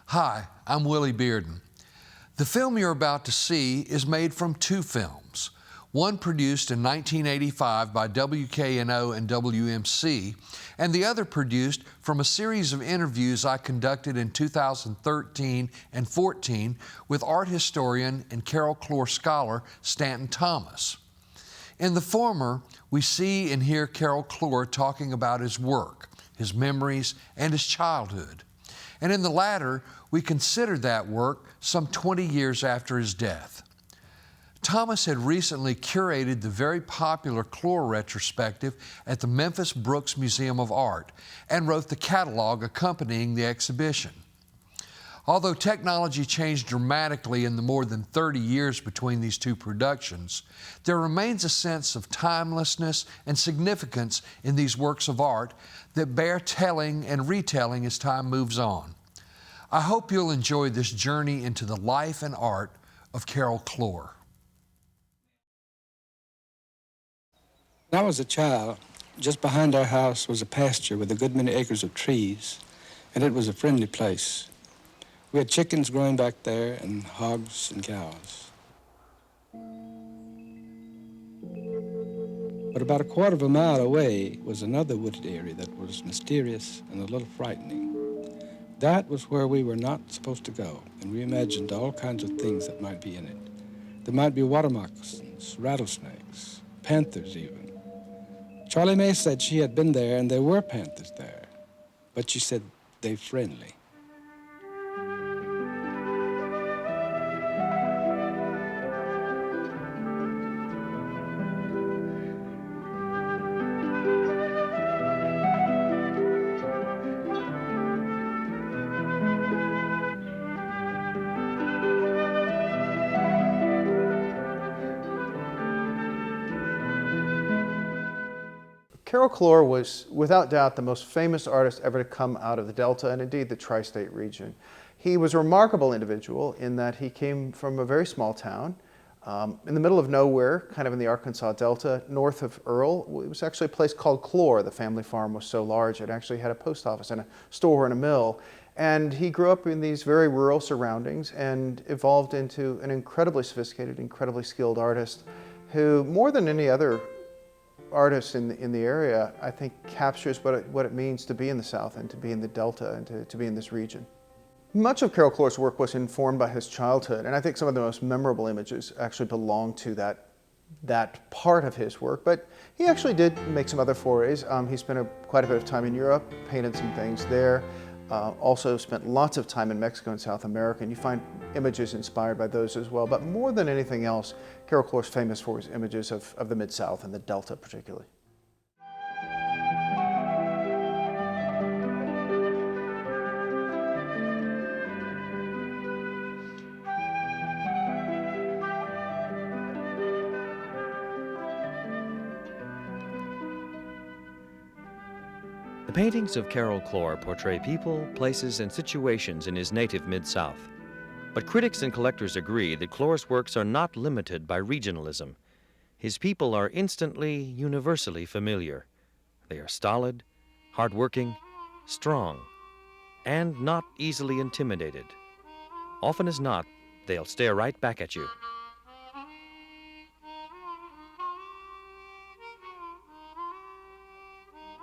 Hi, I'm Willy Bearden. The film you're about to see is made from two films. One produced in 1985 by WKNO and WMC, and the other produced from a series of interviews I conducted in 2013 and 14 with art historian and Carroll Cloar scholar Stanton Thomas. In the former, we see and hear Carroll Cloar talking about his work, his memories, and his childhood. And in the latter, we consider that work some 20 years after his death. Thomas had recently curated the very popular Chlor retrospective at the Memphis Brooks Museum of Art and wrote the catalog accompanying the exhibition. Although technology changed dramatically in the more than 30 years between these two productions, there remains a sense of timelessness and significance in these works of art that bear telling and retelling as time moves on. I hope you'll enjoy this journey into the life and art of Carroll Cloar. When I was a child, just behind our house was a pasture with a good many acres of trees, and it was a friendly place. We had chickens growing back there and hogs and cows. But about a quarter of a mile away was another wooded area that was mysterious and a little frightening. That was where we were not supposed to go, and we imagined all kinds of things that might be in it. There might be water moccasins, rattlesnakes, panthers even. Charlie Mae said she had been there and there were panthers there, but she said they friendly. Carroll Cloar was, without doubt, the most famous artist ever to come out of the Delta and indeed the tri-state region. He was a remarkable individual in that he came from a very small town in the middle of nowhere, kind of in the Arkansas Delta, north of Earle. It was actually a place called Chlor. The family farm was so large it actually had a post office and a store and a mill. And he grew up in these very rural surroundings and evolved into an incredibly sophisticated, incredibly skilled artist who, more than any other artist in the area, I think captures what it means to be in the South and to be in the Delta and to be in this region. Much of Carroll Cloar's work was informed by his childhood, and I think some of the most memorable images actually belong to that part of his work, but he actually did make some other forays. He spent quite a bit of time in Europe, painted some things there, also spent lots of time in Mexico and South America, and you find images inspired by those as well. But more than anything else, Carroll Cloar's famous for his images of the Mid-South and the Delta particularly. The paintings of Carroll Cloar portray people, places, and situations in his native Mid-South. But critics and collectors agree that Cloar's works are not limited by regionalism. His people are instantly, universally familiar. They are stolid, hardworking, strong, and not easily intimidated. Often as not, they'll stare right back at you.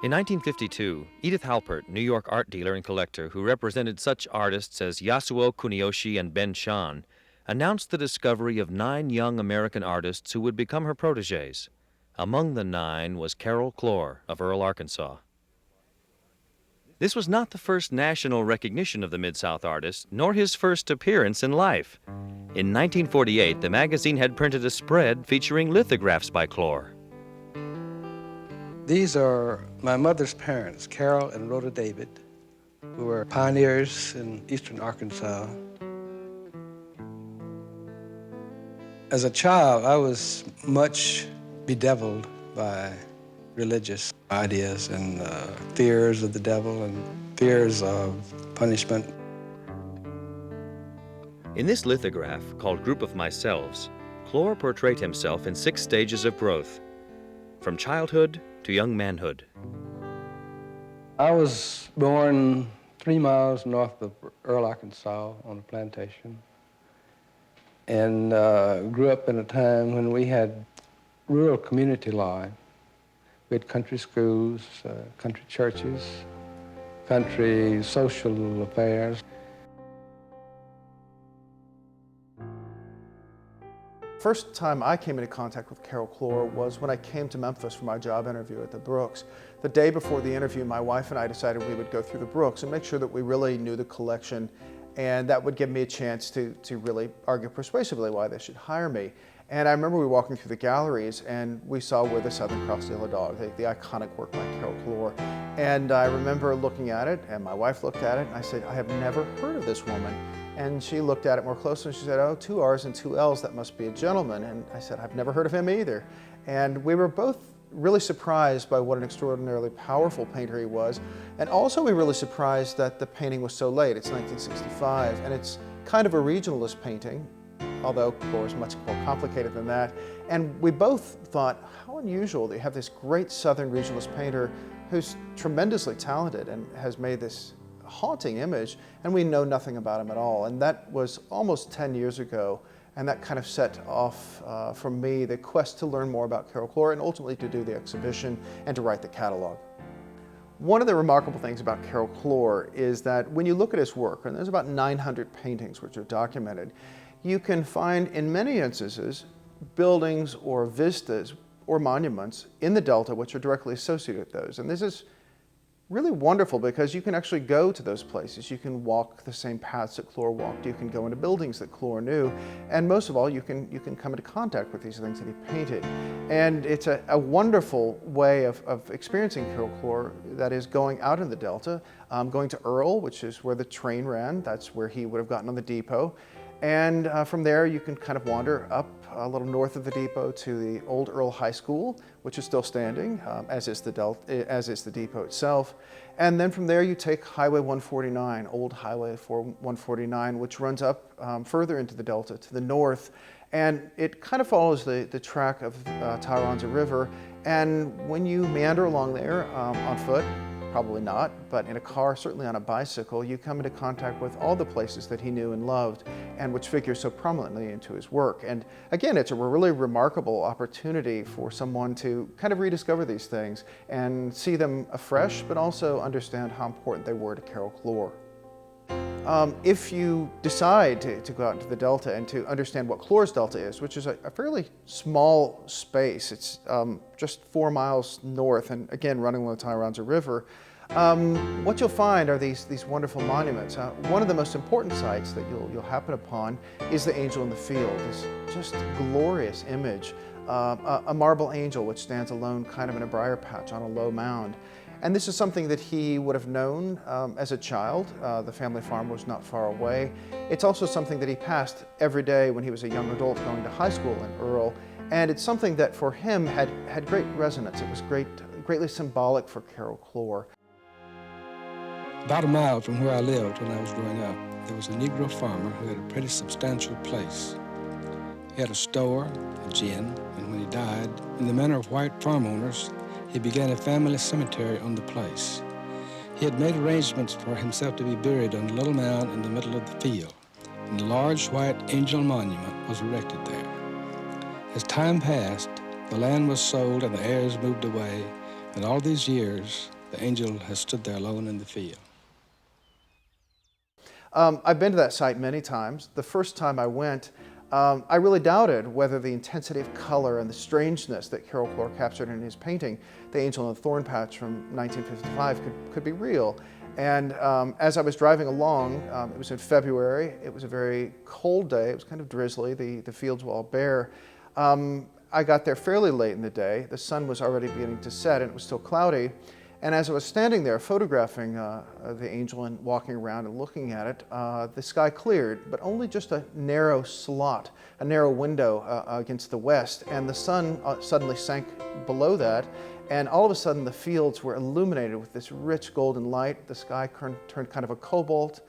In 1952, Edith Halpert, New York art dealer and collector who represented such artists as Yasuo Kuniyoshi and Ben Shahn, announced the discovery of 9 young American artists who would become her protégés. Among the 9 was Carroll Cloar of Earle, Arkansas. This was not the first national recognition of the Mid-South artist, nor his first appearance in life. In 1948, the magazine had printed a spread featuring lithographs by Cloar. These are my mother's parents, Carroll and Rhoda David, who were pioneers in eastern Arkansas. As a child, I was much bedeviled by religious ideas and fears of the devil and fears of punishment. In this lithograph, called Group of Myselves, Cloar portrayed himself in 6 stages of growth, from childhood to young manhood. I was born 3 miles north of Earle, Arkansas, on a plantation, and grew up in a time when we had rural community life. We had country schools, country churches, country social affairs. First time I came into contact with Carroll Cloar was when I came to Memphis for my job interview at the Brooks. The day before the interview, my wife and I decided we would go through the Brooks and make sure that we really knew the collection, and that would give me a chance to really argue persuasively why they should hire me. And I remember we were walking through the galleries and we saw Where the Southern Cross the Yellow Dog, the iconic work by Carroll Cloar. And I remember looking at it, and my wife looked at it, and I said, I have never heard of this woman. And she looked at it more closely and she said, oh, 2 R's and 2 L's, that must be a gentleman. And I said, I've never heard of him either. And we were both really surprised by what an extraordinarily powerful painter he was. And also we were really surprised that the painting was so late. It's 1965, and it's kind of a regionalist painting, although of course much more complicated than that. And we both thought, how unusual that you have this great Southern regionalist painter who's tremendously talented and has made this haunting image, and we know nothing about him at all. And that was almost 10 years ago, and that kind of set off for me the quest to learn more about Carroll Cloar and ultimately to do the exhibition and to write the catalog. One of the remarkable things about Carroll Cloar is that when you look at his work, and there's about 900 paintings which are documented, you can find in many instances buildings or vistas or monuments in the Delta which are directly associated with those. And this is really wonderful because you can actually go to those places. You can walk the same paths that Chlor walked. You can go into buildings that Chlor knew. And most of all, you can come into contact with these things that he painted. And it's a wonderful way of experiencing Carroll Cloar, that is going out in the Delta, going to Earle, which is where the train ran. That's where he would have gotten on the depot. And from there, you can kind of wander up a little north of the depot to the old Earle High School, which is still standing, as is the depot itself. And then from there, you take Highway 149, old Highway 149, which runs up further into the Delta to the north. And it kind of follows the track of Tyronza River. And when you meander along there on foot, probably not, but in a car, certainly on a bicycle, you come into contact with all the places that he knew and loved and which figure so prominently into his work. And again, it's a really remarkable opportunity for someone to kind of rediscover these things and see them afresh, but also understand how important they were to Carroll Cloar. If you decide to go out into the Delta and to understand what Chlor's Delta is, which is a fairly small space, it's just 4 miles north and again running along the Tyronza River, what you'll find are these wonderful monuments. One of the most important sites that you'll happen upon is the Angel in the Field, this just glorious image, a marble angel which stands alone kind of in a briar patch on a low mound. And this is something that he would have known as a child. The family farm was not far away. It's also something that he passed every day when he was a young adult going to high school in Earle. And it's something that for him had great resonance. It was greatly symbolic for Carroll Cloar. About a mile from where I lived when I was growing up, there was a Negro farmer who had a pretty substantial place. He had a store, a gin, and when he died, in the manner of white farm owners, he began a family cemetery on the place. He had made arrangements for himself to be buried on a little mound in the middle of the field, and a large white angel monument was erected there. As time passed, the land was sold and the heirs moved away, and all these years, the angel has stood there alone in the field. I've been to that site many times. The first time I went, I really doubted whether the intensity of color and the strangeness that Carroll Cloar captured in his painting, The Angel in the Thorn Patch from 1955, could be real. And as I was driving along, it was in February, it was a very cold day, it was kind of drizzly, the fields were all bare. I got there fairly late in the day, the sun was already beginning to set and it was still cloudy. And as I was standing there photographing the angel and walking around and looking at it, the sky cleared, but only just a narrow slot, a narrow window against the west, and the sun suddenly sank below that, and all of a sudden the fields were illuminated with this rich golden light. The sky turned kind of a cobalt,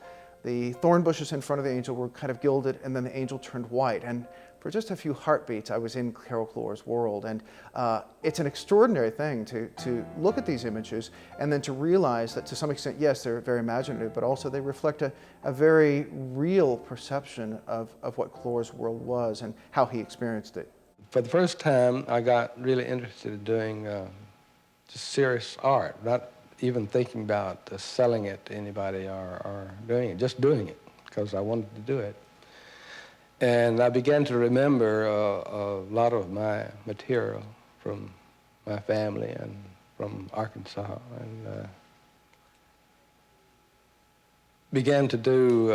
the thorn bushes in front of the angel were kind of gilded, and then the angel turned white. And for just a few heartbeats, I was in Carroll Cloar's world. And it's an extraordinary thing to look at these images and then to realize that to some extent, yes, they're very imaginative, but also they reflect a very real perception of what Cloar's world was and how he experienced it. For the first time, I got really interested in doing just serious art, not even thinking about selling it to anybody or doing it, just doing it, because I wanted to do it. And I began to remember a lot of my material from my family and from Arkansas, and began to do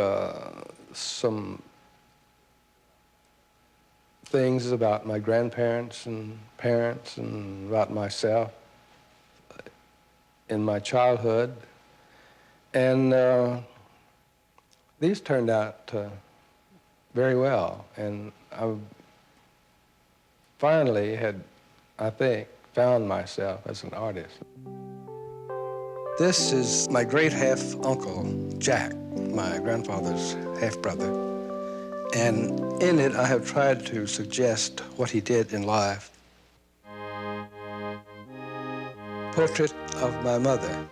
some things about my grandparents and parents and about myself in my childhood. And these turned out very well. And I finally had, I think, found myself as an artist. This is my great half-uncle, Jack, my grandfather's half-brother. And in it, I have tried to suggest what he did in life. Portrait of my mother.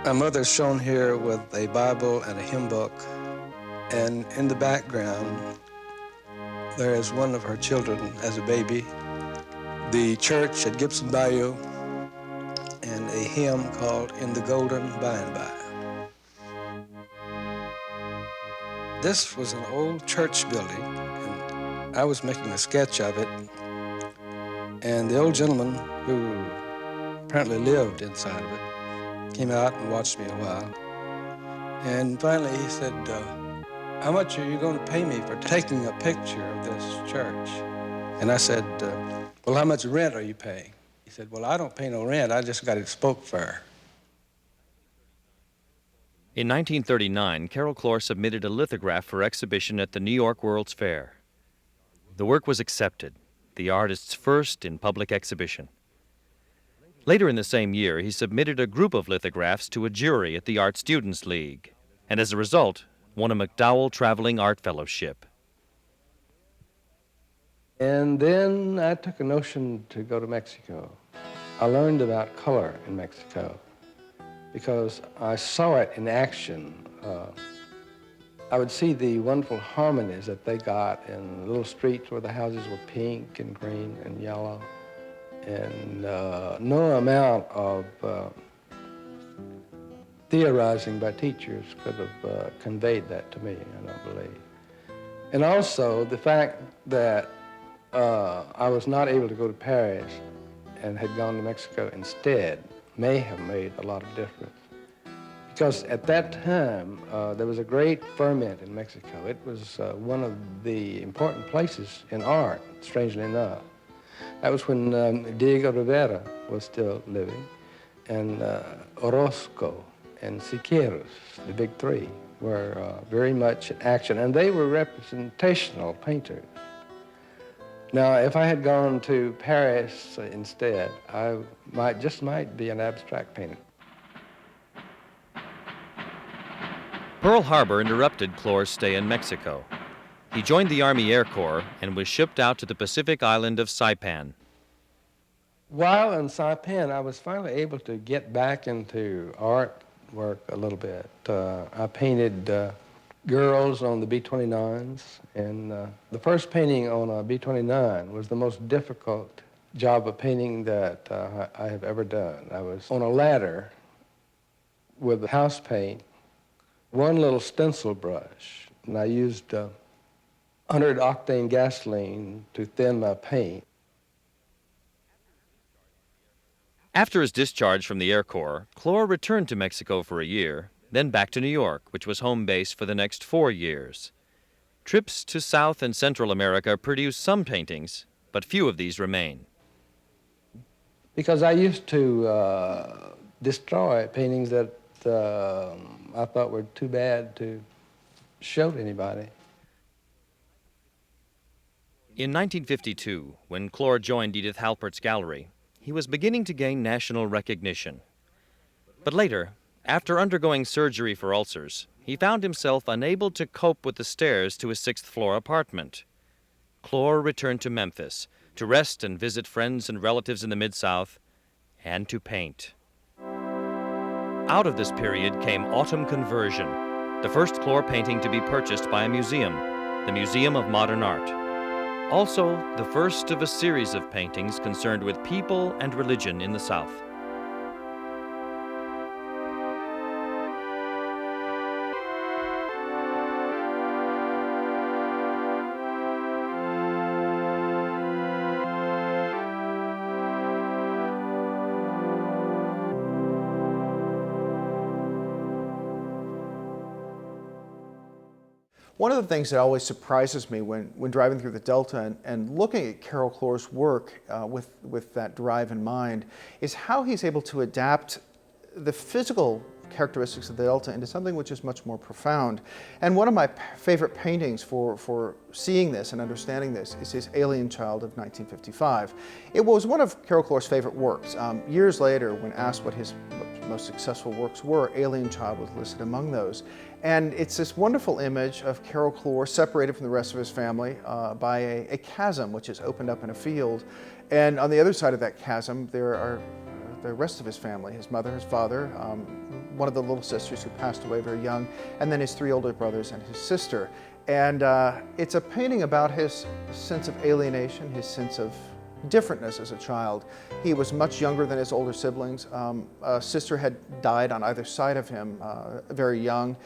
My mother's shown here with a Bible and a hymn book. And in the background, there is one of her children as a baby, the church at Gibson, Bayou, and a hymn called In the Golden By and By. This was an old church building, and I was making a sketch of it. And the old gentleman who apparently lived inside of it came out and watched me a while. And finally he said, how much are you going to pay me for taking a picture of this church? And I said, well, how much rent are you paying? He said, well, I don't pay no rent. I just got it spoke for. In 1939, Carroll Cloar submitted a lithograph for exhibition at the New York World's Fair. The work was accepted, the artist's first in public exhibition. Later in the same year, he submitted a group of lithographs to a jury at the Art Students League, and as a result, won a MacDowell Traveling Art Fellowship. And then I took a notion to go to Mexico. I learned about color in Mexico because I saw it in action. I would see the wonderful harmonies that they got in little streets where the houses were pink and green and yellow. And no amount of theorizing by teachers could have conveyed that to me, I don't believe. And also the fact that I was not able to go to Paris and had gone to Mexico instead may have made a lot of difference. Because at that time, there was a great ferment in Mexico. It was one of the important places in art, strangely enough. That was when Diego Rivera was still living, and Orozco and Siqueiros, the big three, were very much in action, and they were representational painters. Now, if I had gone to Paris instead, I might be an abstract painter. Pearl Harbor interrupted Cloar's stay in Mexico. He joined the Army Air Corps and was shipped out to the Pacific island of Saipan. While in Saipan, I was finally able to get back into art work a little bit. I painted girls on the B-29s, and the first painting on a B-29 was the most difficult job of painting that I have ever done. I was on a ladder with house paint, one little stencil brush, and I used 100-octane gasoline to thin my paint. After his discharge from the Air Corps, Chlor returned to Mexico for a year, then back to New York, which was home base for the next 4 years. Trips to South and Central America produced some paintings, but few of these remain. Because I used to destroy paintings that I thought were too bad to show to anybody. In 1952, when Chlor joined Edith Halpert's gallery, he was beginning to gain national recognition. But later, after undergoing surgery for ulcers, he found himself unable to cope with the stairs to his 6th-floor apartment. Chlor returned to Memphis to rest and visit friends and relatives in the Mid-South, and to paint. Out of this period came Autumn Conversion, the first Chlor painting to be purchased by a museum, the Museum of Modern Art. Also, the first of a series of paintings concerned with people and religion in the South. One of the things that always surprises me when driving through the Delta and looking at Carroll Cloar's work with that drive in mind is how he's able to adapt the physical characteristics of the Delta into something which is much more profound. And one of my favorite paintings for seeing this and understanding this is his Alien Child of 1955. It was one of Carroll Cloar's favorite works. Years later, when asked what his most successful works were, Alien Child was listed among those. And it's this wonderful image of Carroll Cloar separated from the rest of his family by a chasm which is opened up in a field. And on the other side of that chasm, there are the rest of his family, his mother, his father, one of the little sisters who passed away very young, and then his three older brothers and his sister. And it's a painting about his sense of alienation, his sense of differentness as a child. He was much younger than his older siblings. A sister had died on either side of him very young.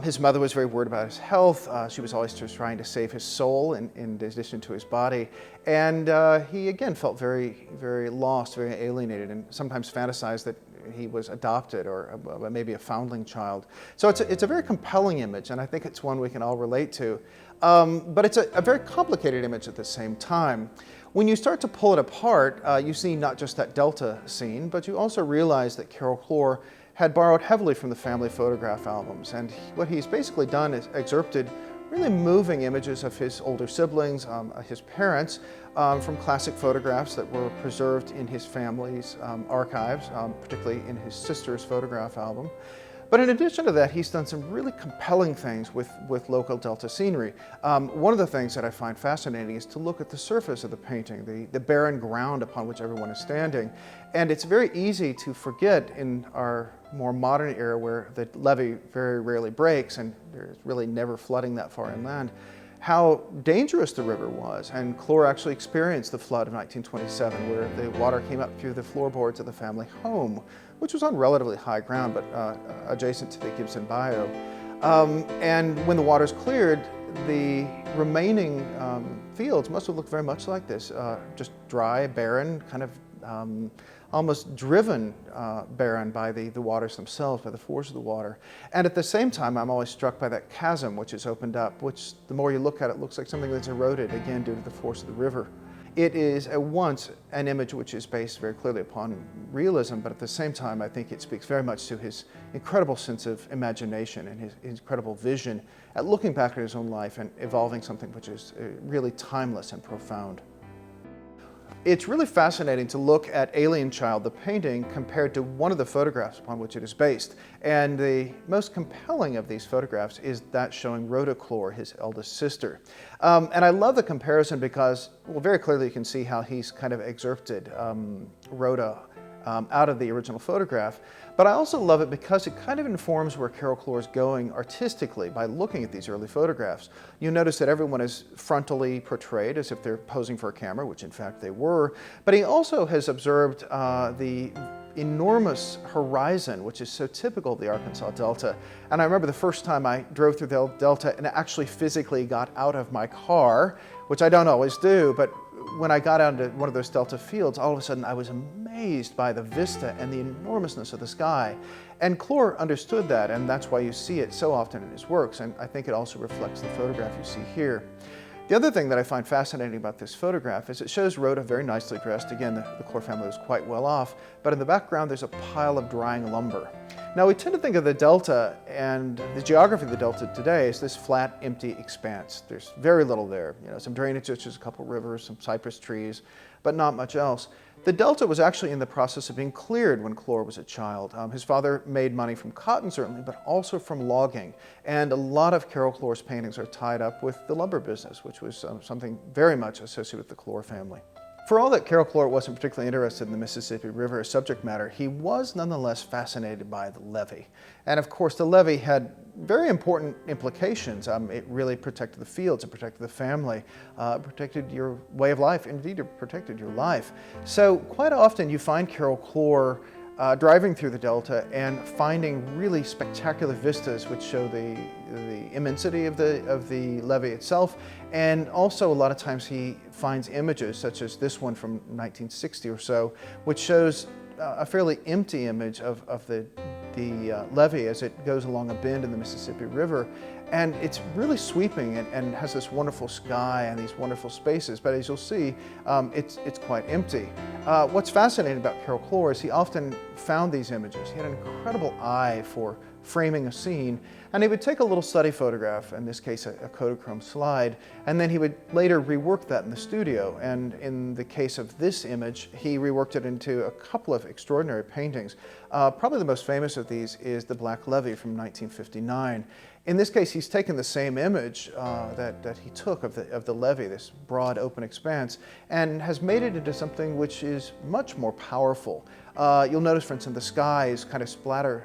His mother was very worried about his health. She was always just trying to save his soul in addition to his body. And he again felt very, very lost, very alienated, and sometimes fantasized that he was adopted or maybe a foundling child. So it's a very compelling image, and I think it's one we can all relate to. But it's a very complicated image at the same time. When you start to pull it apart, you see not just that Delta scene, but you also realize that Carroll Cloar had borrowed heavily from the family photograph albums. And what he's basically done is excerpted really moving images of his older siblings, his parents, from classic photographs that were preserved in his family's archives, particularly in his sister's photograph album. But in addition to that, he's done some really compelling things with local Delta scenery. One of the things that I find fascinating is to look at the surface of the painting, the barren ground upon which everyone is standing. And it's very easy to forget in our more modern era where the levee very rarely breaks and there's really never flooding that far inland, how dangerous the river was. And Chlor actually experienced the flood of 1927 where the water came up through the floorboards of the family home, which was on relatively high ground, but adjacent to the Gibson Bayou. And when the waters cleared, the remaining fields must have looked very much like this, just dry, barren, kind of almost driven barren by the waters themselves, by the force of the water. And at the same time, I'm always struck by that chasm which is opened up, which the more you look at it, looks like something that's eroded, again, due to the force of the river. It is at once an image which is based very clearly upon realism, but at the same time, I think it speaks very much to his incredible sense of imagination and his incredible vision at looking back at his own life and evolving something which is really timeless and profound. It's really fascinating to look at Alien Child, the painting, compared to one of the photographs upon which it is based. And the most compelling of these photographs is that showing Rhoda Chlor, his eldest sister. And I love the comparison because, well, very clearly you can see how he's kind of excerpted Rhoda out of the original photograph. But I also love it because it kind of informs where Carroll Cloar is going artistically by looking at these early photographs. You notice that everyone is frontally portrayed as if they're posing for a camera, which in fact they were. But he also has observed the enormous horizon, which is so typical of the Arkansas Delta. And I remember the first time I drove through the Delta and actually physically got out of my car, which I don't always do, but when I got out into one of those Delta fields, all of a sudden I was amazed by the vista and the enormousness of the sky. And Chlor understood that, and that's why you see it so often in his works, and I think it also reflects the photograph you see here. The other thing that I find fascinating about this photograph is it shows Rhoda very nicely dressed. Again, the Chlor family was quite well off, but in the background there's a pile of drying lumber. Now we tend to think of the Delta and the geography of the Delta today as this flat, empty expanse. There's very little there. You know, some drainage ditches, a couple rivers, some cypress trees, but not much else. The delta was actually in the process of being cleared when Chlor was a child. His father made money from cotton, certainly, but also from logging. And a lot of Carroll Cloar's paintings are tied up with the lumber business, which was something very much associated with the Chlor family. For all that Carroll Cloar wasn't particularly interested in the Mississippi River as subject matter, he was nonetheless fascinated by the levee. And of course, the levee had very important implications. It really protected the fields, it protected the family, protected your way of life, indeed it protected your life. So quite often you find Carroll Cloar driving through the Delta and finding really spectacular vistas which show the immensity of the levee itself, and also a lot of times he finds images such as this one from 1960 or so, which shows a fairly empty image of the levee as it goes along a bend in the Mississippi River. And it's really sweeping and has this wonderful sky and these wonderful spaces, but as you'll see, it's quite empty. What's fascinating about Carroll Cloar is he often found these images. He had an incredible eye for framing a scene, and he would take a little study photograph, in this case a Kodachrome slide, and then he would later rework that in the studio. And in the case of this image, he reworked it into a couple of extraordinary paintings. Probably the most famous of these is the Black Levee from 1959. In this case, he's taken the same image that he took of the levee, this broad open expanse, and has made it into something which is much more powerful. You'll notice, for instance, the sky is kind of splattered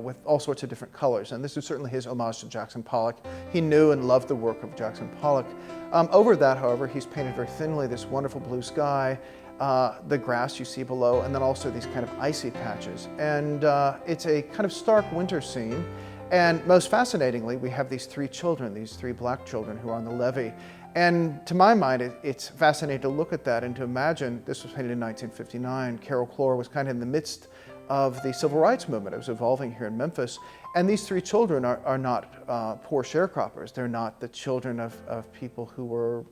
with all sorts of different colors, and this is certainly his homage to Jackson Pollock. He knew and loved the work of Jackson Pollock. Over that, however, he's painted very thinly this wonderful blue sky, the grass you see below, and then also these kind of icy patches. And it's a kind of stark winter scene. And most fascinatingly, we have these three children, these three black children who are on the levee. And to my mind, it's fascinating to look at that and to imagine, this was painted in 1959, Carroll Cloar was kind of in the midst of the civil rights movement. It was evolving here in Memphis. And these three children are not poor sharecroppers. They're not the children of people who were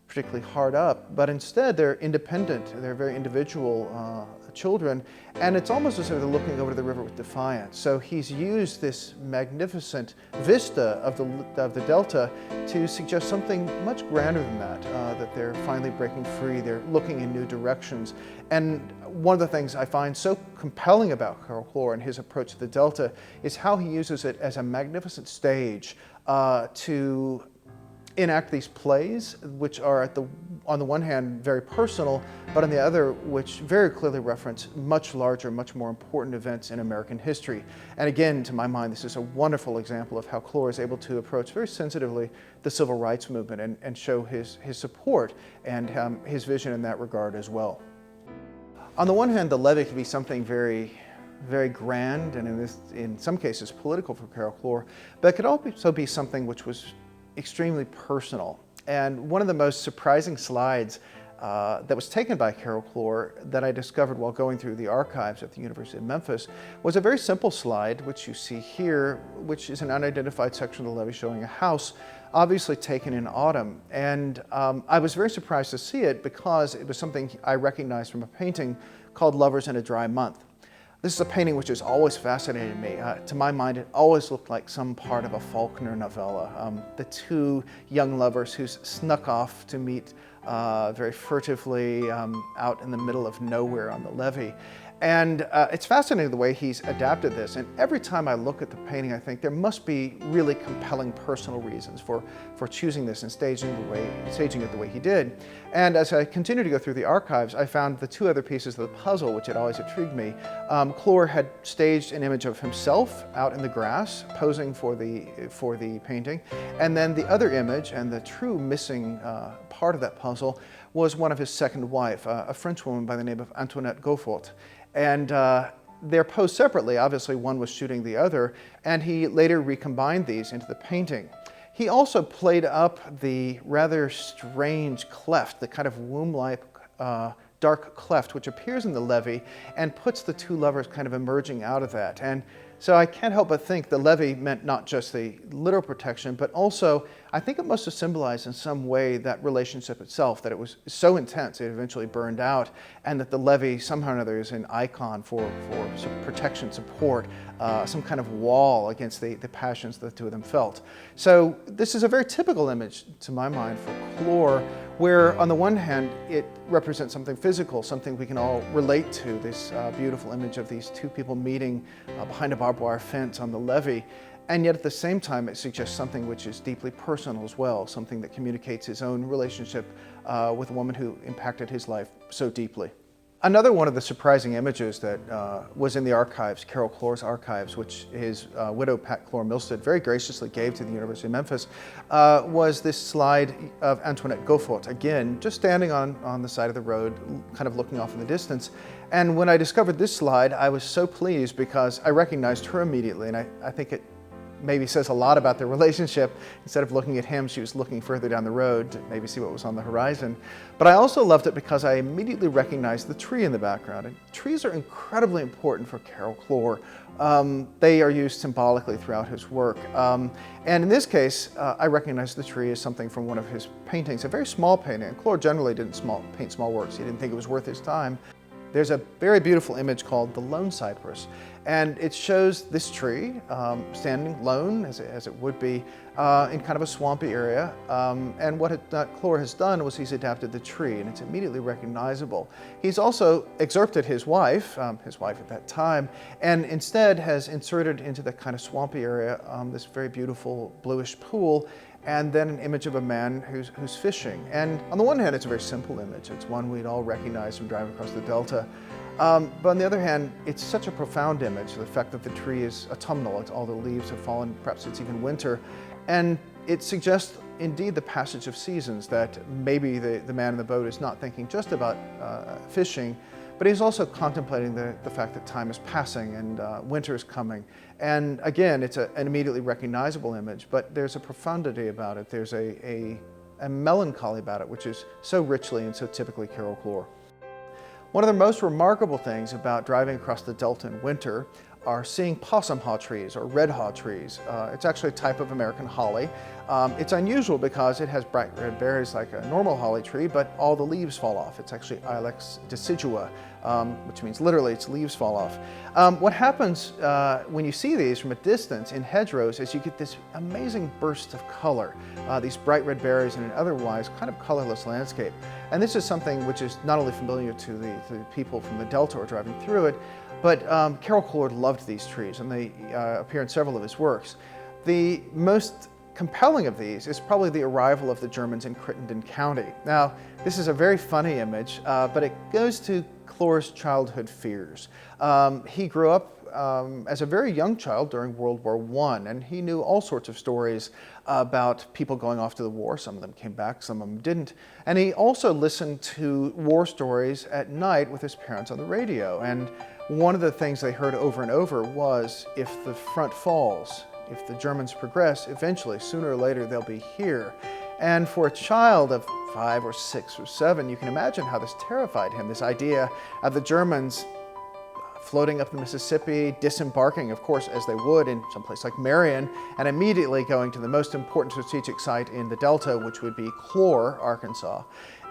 particularly hard up, but instead they're independent, they're very individual children, and it's almost as if they're looking over the river with defiance. So he's used this magnificent vista of the Delta to suggest something much grander than that, that they're finally breaking free, they're looking in new directions. And one of the things I find so compelling about Carroll Cloar and his approach to the Delta is how he uses it as a magnificent stage to enact these plays, which are on the one hand very personal, but on the other which very clearly reference much larger, much more important events in American history. And again, to my mind, this is a wonderful example of how Chlor is able to approach very sensitively the civil rights movement and show his support and his vision in that regard as well. On the one hand, the levee can be something very grand and in some cases political for Carroll Cloar, but it could also be something which was extremely personal. And one of the most surprising slides that was taken by Carroll Cloar that I discovered while going through the archives at the University of Memphis was a very simple slide, which you see here, which is an unidentified section of the levee showing a house, obviously taken in autumn. And I was very surprised to see it because it was something I recognized from a painting called Lovers in a Dry Month. This is a painting which has always fascinated me. To my mind, it always looked like some part of a Faulkner novella. The two young lovers who snuck off to meet very furtively out in the middle of nowhere on the levee. And it's fascinating the way he's adapted this. And every time I look at the painting, I think there must be really compelling personal reasons for choosing this and staging it the way he did. And as I continued to go through the archives, I found the two other pieces of the puzzle, which had always intrigued me. Chlor had staged an image of himself out in the grass, posing for the painting. And then the other image, and the true missing part of that puzzle, was one of his second wife, a French woman by the name of Antoinette Gaufort. And they're posed separately. Obviously, one was shooting the other, and he later recombined these into the painting. He also played up the rather strange cleft, the kind of womb-like dark cleft which appears in the levee and puts the two lovers kind of emerging out of that. And so I can't help but think the levee meant not just the literal protection, but also I think it must have symbolized in some way that relationship itself, that it was so intense it eventually burned out, and that the levee somehow or another is an icon for some protection, support, some kind of wall against the passions that the two of them felt. So this is a very typical image, to my mind, for Chlor, where on the one hand it represents something physical, something we can all relate to, this beautiful image of these two people meeting behind a barbed wire fence on the levee, and yet at the same time it suggests something which is deeply personal as well, something that communicates his own relationship with a woman who impacted his life so deeply. Another one of the surprising images that was in the archives, Carroll Cloar's archives, which his widow Pat Chlor Milstead very graciously gave to the University of Memphis, was this slide of Antoinette Beaufort, again, just standing on the side of the road, kind of looking off in the distance. And when I discovered this slide, I was so pleased because I recognized her immediately, and I think it maybe says a lot about their relationship. Instead of looking at him, she was looking further down the road to maybe see what was on the horizon. But I also loved it because I immediately recognized the tree in the background. And trees are incredibly important for Carroll Cloar. They are used symbolically throughout his work. And in this case, I recognized the tree as something from one of his paintings, a very small painting. Cloar generally didn't paint small works. He didn't think it was worth his time. There's a very beautiful image called the Lone Cypress, and it shows this tree standing lone, as it would be, in kind of a swampy area. And what Chlor has done was he's adapted the tree, and it's immediately recognizable. He's also excerpted his wife at that time, and instead has inserted into the kind of swampy area this very beautiful bluish pool, and then an image of a man who's fishing. And on the one hand, it's a very simple image. It's one we'd all recognize from driving across the Delta. But on the other hand, it's such a profound image, the fact that the tree is autumnal, all the leaves have fallen, perhaps it's even winter. And it suggests indeed the passage of seasons, that maybe the man in the boat is not thinking just about fishing, but he's also contemplating the fact that time is passing and winter is coming. And again, it's an immediately recognizable image, but there's a profundity about it. There's a melancholy about it, which is so richly and so typically Carroll Cloar. One of the most remarkable things about driving across the Delta in winter are seeing possum haw trees or red haw trees. It's actually a type of American holly. It's unusual because it has bright red berries like a normal holly tree, but all the leaves fall off. It's actually Ilex decidua, which means literally its leaves fall off. What happens when you see these from a distance in hedgerows is you get this amazing burst of color, these bright red berries in an otherwise kind of colorless landscape. And this is something which is not only familiar to the people from the Delta who are driving through it, but Carroll Cloar loved these trees, and they appear in several of his works. The most compelling of these is probably the arrival of the Germans in Crittenden County. Now, this is a very funny image, but it goes to Cloar's childhood fears. He grew up as a very young child during World War I, and he knew all sorts of stories about people going off to the war. Some of them came back, some of them didn't. And he also listened to war stories at night with his parents on the radio. And one of the things they heard over and over was, if the front falls, if the Germans progress, eventually, sooner or later, they'll be here. And for a child of 5 or 6 or 7, you can imagine how this terrified him, this idea of the Germans floating up the Mississippi, disembarking, of course, as they would in some place like Marion, and immediately going to the most important strategic site in the Delta, which would be Chlor, Arkansas.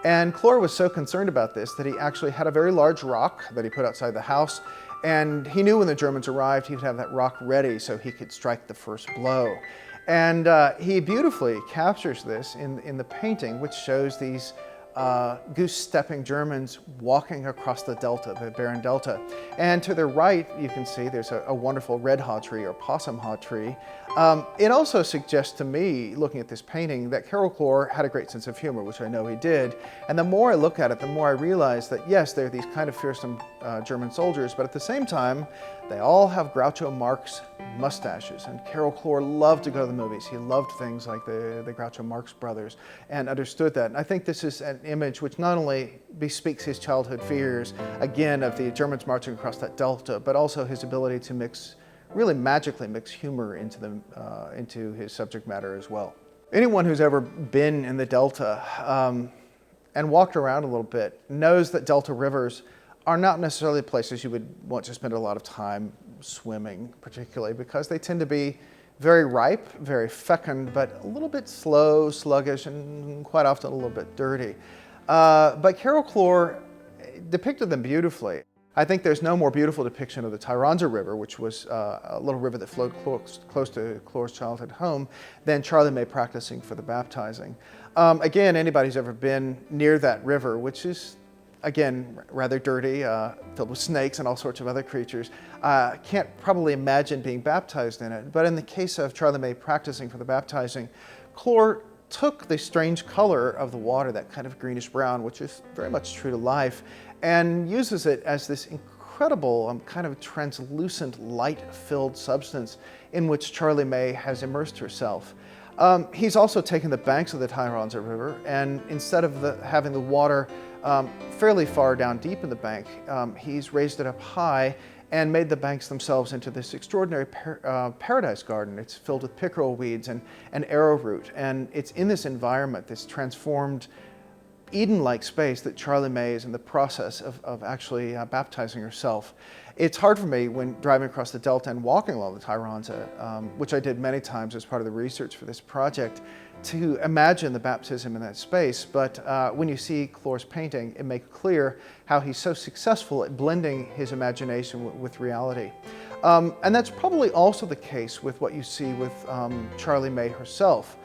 And Chlor was so concerned about this that he actually had a very large rock that he put outside the house, and he knew when the Germans arrived, he would have that rock ready so he could strike the first blow. And he beautifully captures this in the painting, which shows these goose-stepping Germans walking across the Delta, the barren Delta. And to their right, you can see there's a wonderful red haw tree or possum haw tree. It also suggests to me, looking at this painting, that Carroll Cloar had a great sense of humor, which I know he did. And the more I look at it, the more I realize that yes, they're these kind of fearsome German soldiers, but at the same time, they all have Groucho Marx mustaches. And Carroll Cloar loved to go to the movies. He loved things like the Groucho Marx brothers and understood that. And I think this is an image which not only bespeaks his childhood fears, again, of the Germans marching across that Delta, but also his ability to really magically mix humor into his subject matter as well. Anyone who's ever been in the Delta and walked around a little bit knows that Delta rivers are not necessarily places you would want to spend a lot of time swimming, particularly because they tend to be very ripe, very fecund, but a little bit slow, sluggish, and quite often a little bit dirty. But Carroll Cloar depicted them beautifully. I think there's no more beautiful depiction of the Tyronza River, which was a little river that flowed close to Chlor's childhood home, than Charlie May practicing for the baptizing. Again, anybody who's ever been near that river, which is, again, rather dirty, filled with snakes and all sorts of other creatures, can't probably imagine being baptized in it. But in the case of Charlie May practicing for the baptizing, Chlor took the strange color of the water, that kind of greenish brown, which is very much true to life, and uses it as this incredible kind of translucent, light-filled substance in which Charlie May has immersed herself. He's also taken the banks of the Tyronza River, and instead of having the water fairly far down deep in the bank, he's raised it up high and made the banks themselves into this extraordinary paradise garden. It's filled with pickerel weeds and arrowroot, and it's in this environment, this transformed Eden-like space, that Charlie May is in the process of actually baptizing herself. It's hard for me when driving across the Delta and walking along the Tyronza, which I did many times as part of the research for this project, to imagine the baptism in that space. But when you see Chlor's painting, it makes clear how he's so successful at blending his imagination with reality. And that's probably also the case with what you see with Charlie May herself.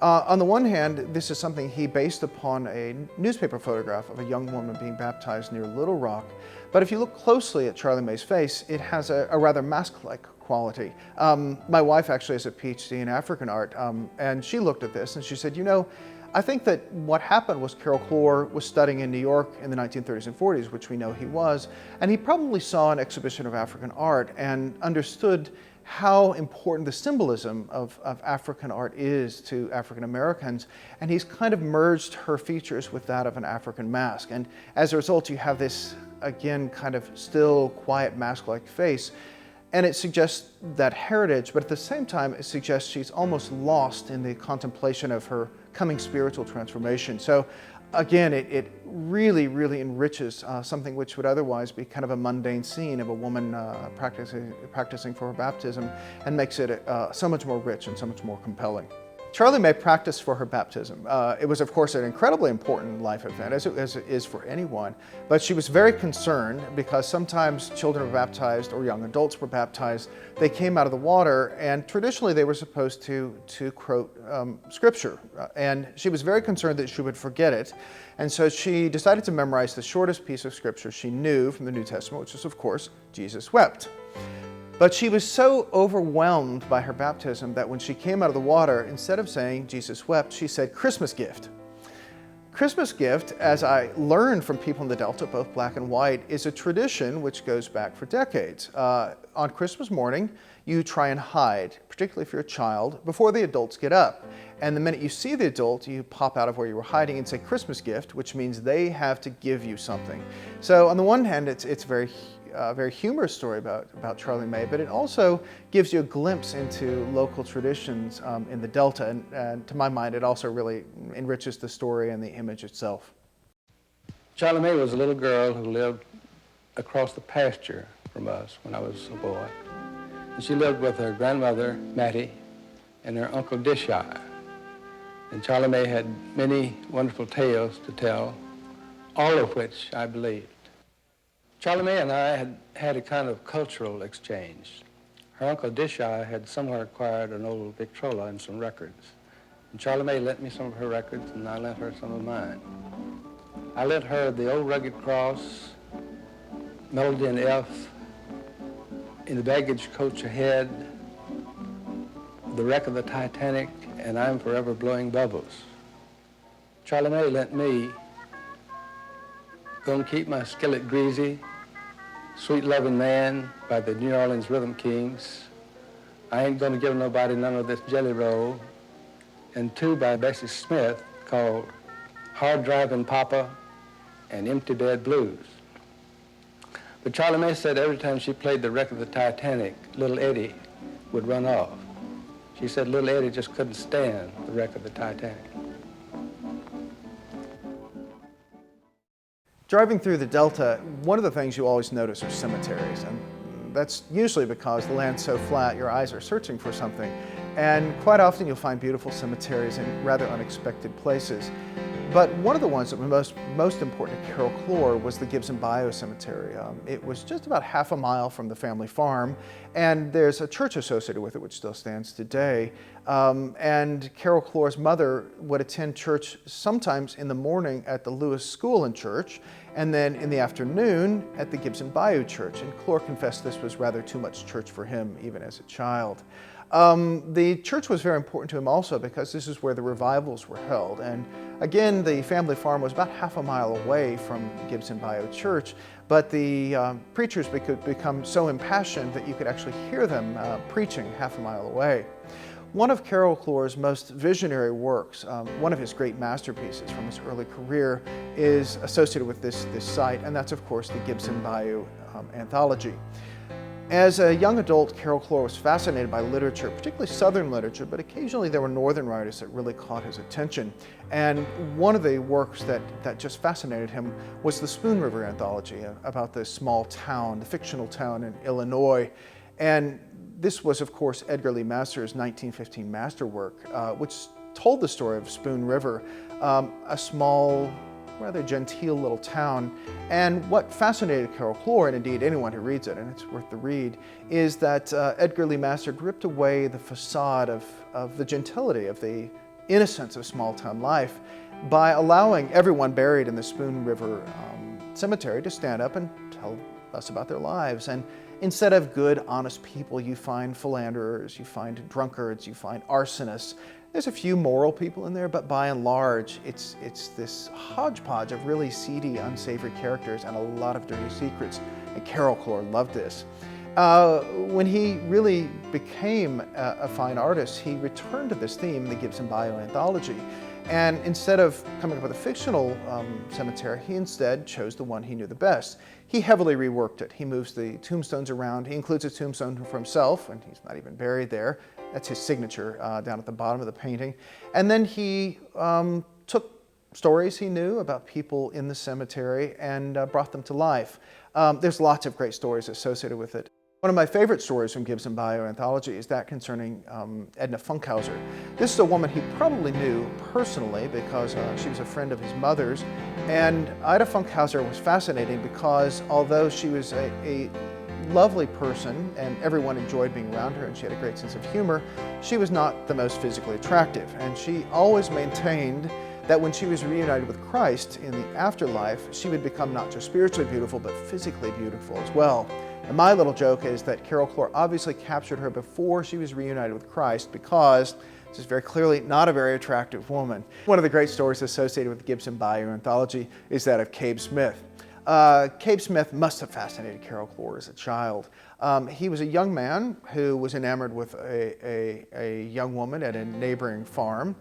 On the one hand, this is something he based upon a newspaper photograph of a young woman being baptized near Little Rock. But if you look closely at Charlie May's face, it has a rather mask-like quality. My wife actually has a PhD in African art, and she looked at this and she said, you know, I think that what happened was Carroll Cloar was studying in New York in the 1930s and 40s, which we know he was, and he probably saw an exhibition of African art and understood how important the symbolism of African art is to African Americans, and he's kind of merged her features with that of an African mask. And as a result, you have this, again, kind of still, quiet, mask-like face. And it suggests that heritage, but at the same time, it suggests she's almost lost in the contemplation of her coming spiritual transformation. So again, it really, really enriches something which would otherwise be kind of a mundane scene of a woman practicing for her baptism, and makes it so much more rich and so much more compelling. Charlie May practiced for her baptism. It was, of course, an incredibly important life event, as it is for anyone, but she was very concerned because sometimes children were baptized or young adults were baptized. They came out of the water, and traditionally they were supposed to quote scripture, and she was very concerned that she would forget it, and so she decided to memorize the shortest piece of scripture she knew from the New Testament, which is, of course, Jesus wept. But she was so overwhelmed by her baptism that when she came out of the water, instead of saying Jesus wept, she said Christmas gift. Christmas gift, as I learned from people in the Delta, both black and white, is a tradition which goes back for decades. On Christmas morning, you try and hide, particularly if you're a child, before the adults get up. And the minute you see the adult, you pop out of where you were hiding and say Christmas gift, which means they have to give you something. So on the one hand, it's a very humorous story about Charlie May, but it also gives you a glimpse into local traditions in the Delta, and to my mind, it also really enriches the story and the image itself. Charlie May was a little girl who lived across the pasture from us when I was a boy. And she lived with her grandmother, Mattie, and her uncle Dishai. And Charlie May had many wonderful tales to tell, all of which I believed. Charlie May and I had a kind of cultural exchange. Her uncle Dishai had somewhere acquired an old Victrola and some records. And Charlie May lent me some of her records, and I lent her some of mine. I lent her The Old Rugged Cross, Melody in F, In the Baggage Coach Ahead, The Wreck of the Titanic, and I'm Forever Blowing Bubbles. Charlie May lent me Gonna Keep My Skillet Greasy, Sweet Loving Man by the New Orleans Rhythm Kings, I Ain't Gonna Give Nobody None of This Jelly Roll, and two by Bessie Smith called Hard Driving Papa and Empty Bed Blues. But Charlie May said every time she played The Wreck of the Titanic, little Eddie would run off. She said little Eddie just couldn't stand The Wreck of the Titanic. Driving through the Delta, one of the things you always notice are cemeteries, and that's usually because the land's so flat your eyes are searching for something, and quite often you'll find beautiful cemeteries in rather unexpected places. But one of the ones that was most important to Carroll Cloar was the Gibson Bayou Cemetery. It was just about half a mile from the family farm, and there's a church associated with it, which still stands today. And Carroll Cloar's mother would attend church sometimes in the morning at the Lewis School and Church, and then in the afternoon at the Gibson Bayou Church. And Chlor confessed this was rather too much church for him, even as a child. The church was very important to him also because this is where the revivals were held. And again, the family farm was about half a mile away from Gibson Bayou Church, but the preachers could become so impassioned that you could actually hear them preaching half a mile away. One of Carroll Cloar's most visionary works, one of his great masterpieces from his early career, is associated with this site, and that's of course the Gibson Bayou Anthology. As a young adult, Carroll Cloar was fascinated by literature, particularly Southern literature, but occasionally there were Northern writers that really caught his attention. And one of the works that just fascinated him was the Spoon River Anthology, about this small town, the fictional town in Illinois. And this was, of course, Edgar Lee Masters' 1915 masterwork, which told the story of Spoon River, a small, rather genteel little town. And what fascinated Carroll Cloar, and indeed anyone who reads it, and it's worth the read, is that Edgar Lee Masters ripped away the facade of the gentility, of the innocence of small town life, by allowing everyone buried in the Spoon River cemetery to stand up and tell us about their lives. And instead of good, honest people, you find philanderers, you find drunkards, you find arsonists. There's a few moral people in there, but by and large, it's this hodgepodge of really seedy, unsavory characters and a lot of dirty secrets. And Carroll Cloar loved this. When he really became a fine artist, he returned to this theme in the Gibson Bayou Anthology. And instead of coming up with a fictional cemetery, he instead chose the one he knew the best. He heavily reworked it. He moves the tombstones around. He includes a tombstone for himself, and he's not even buried there. That's his signature down at the bottom of the painting. And then he took stories he knew about people in the cemetery and brought them to life. There's lots of great stories associated with it. One of my favorite stories from Gibson Bayou Anthology is that concerning Edna Funkhauser. This is a woman he probably knew personally because she was a friend of his mother's. And Ida Funkhauser was fascinating because although she was a lovely person and everyone enjoyed being around her and she had a great sense of humor, she was not the most physically attractive. And she always maintained that when she was reunited with Christ in the afterlife, she would become not just spiritually beautiful, but physically beautiful as well. And my little joke is that Carroll Cloar obviously captured her before she was reunited with Christ because this is very clearly not a very attractive woman. One of the great stories associated with the Gibson Bayou Anthology is that of Cabe Smith. Cabe Smith must have fascinated Carroll Cloar as a child. He was a young man who was enamored with a young woman at a neighboring farm,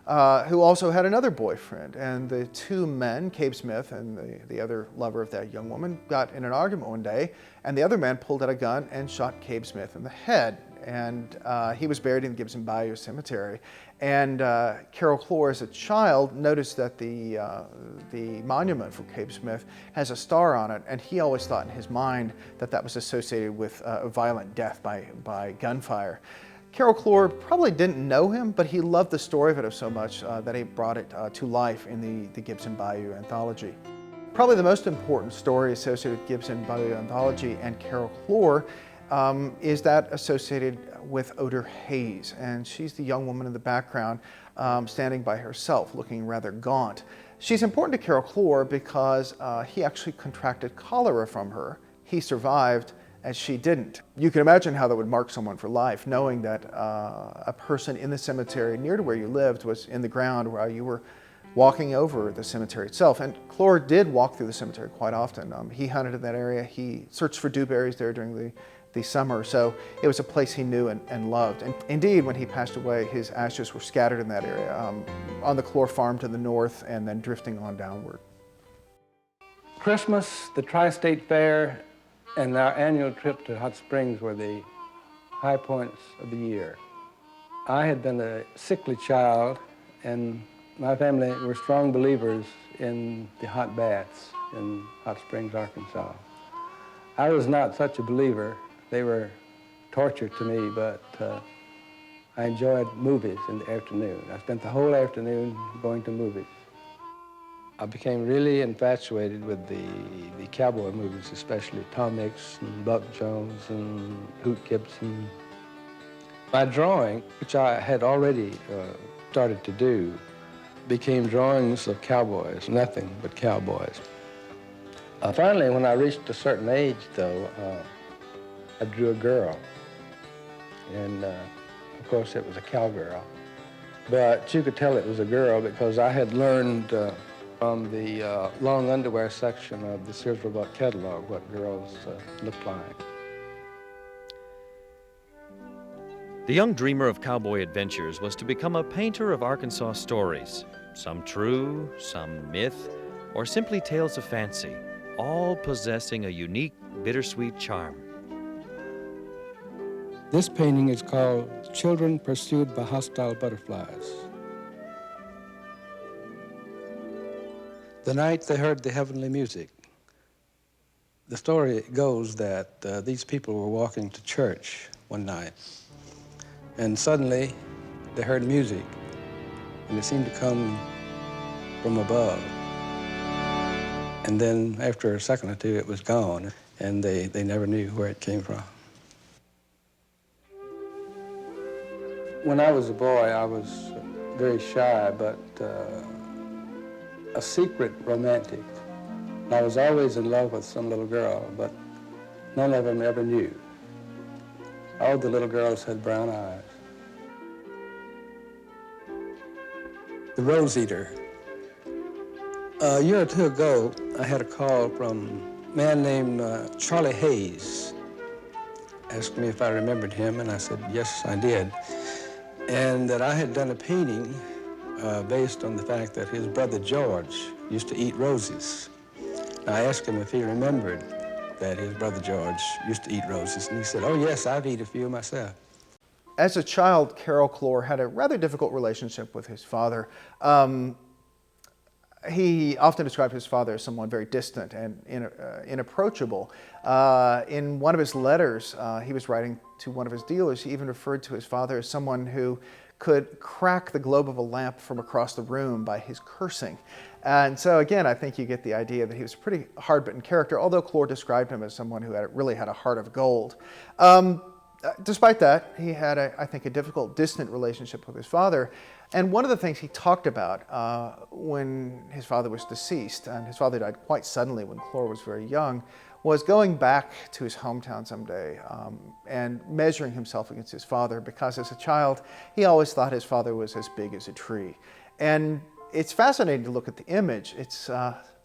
who also had another boyfriend. And the two men, Cabe Smith and the other lover of that young woman, got in an argument one day, and the other man pulled out a gun and shot Cabe Smith in the head. And he was buried in the Gibson Bayou Cemetery. And Carroll Cloar, as a child, noticed that the monument for Cabe Smith has a star on it, and he always thought in his mind that that was associated with a violent death by gunfire. Carroll Cloar probably didn't know him, but he loved the story of it so much that he brought it to life in the Gibson Bayou Anthology. Probably the most important story associated with Gibson Bayou Anthology and Carroll Cloar is that associated with Oda Hayes. And she's the young woman in the background standing by herself, looking rather gaunt. She's important to Carroll Cloar because he actually contracted cholera from her. He survived, as she didn't. You can imagine how that would mark someone for life, knowing that a person in the cemetery near to where you lived was in the ground while you were walking over the cemetery itself. And Chlor did walk through the cemetery quite often. He hunted in that area. He searched for dewberries there during the summer, so it was a place he knew and loved. And indeed, when he passed away, his ashes were scattered in that area, on the Chlor farm to the north and then drifting on downward. Christmas, the Tri-State Fair, and our annual trip to Hot Springs were the high points of the year. I had been a sickly child, and my family were strong believers in the hot baths in Hot Springs, Arkansas. I was not such a believer. They were torture to me, but I enjoyed movies in the afternoon. I spent the whole afternoon going to movies. I became really infatuated with the cowboy movies, especially Tom Mix and Buck Jones and Hoot Gibson. My drawing, which I had already started to do, became drawings of cowboys, nothing but cowboys. Finally, when I reached a certain age, though, I drew a girl. And, of course, it was a cowgirl. But you could tell it was a girl because I had learned from the long underwear section of the Sears Roebuck catalog what girls looked like. The young dreamer of cowboy adventures was to become a painter of Arkansas stories, some true, some myth, or simply tales of fancy, all possessing a unique, bittersweet charm. This painting is called Children Pursued by Hostile Butterflies. The night they heard the heavenly music. The story goes that these people were walking to church one night, and suddenly they heard music, and it seemed to come from above. And then after a second or two, it was gone, and they never knew where it came from. When I was a boy, I was very shy, but a secret romantic. I was always in love with some little girl, but none of them ever knew. All the little girls had brown eyes. The Rose Eater. A year or two ago, I had a call from a man named Charlie Hayes. Asked me if I remembered him, and I said, yes, I did. And that I had done a painting based on the fact that his brother George used to eat roses. I asked him if he remembered that his brother George used to eat roses, and he said, oh yes, I've eaten a few myself. As a child, Carroll Cloar had a rather difficult relationship with his father. He often described his father as someone very distant and inapproachable. In one of his letters he was writing to one of his dealers, he even referred to his father as someone who could crack the globe of a lamp from across the room by his cursing. And so again, I think you get the idea that he was a pretty hard-bitten character, although Chlor described him as someone who really had a heart of gold. Despite that, he had, I think, a difficult, distant relationship with his father. And one of the things he talked about when his father was deceased, and his father died quite suddenly when Chlor was very young, was going back to his hometown someday and measuring himself against his father, because as a child, he always thought his father was as big as a tree. And it's fascinating to look at the image. It's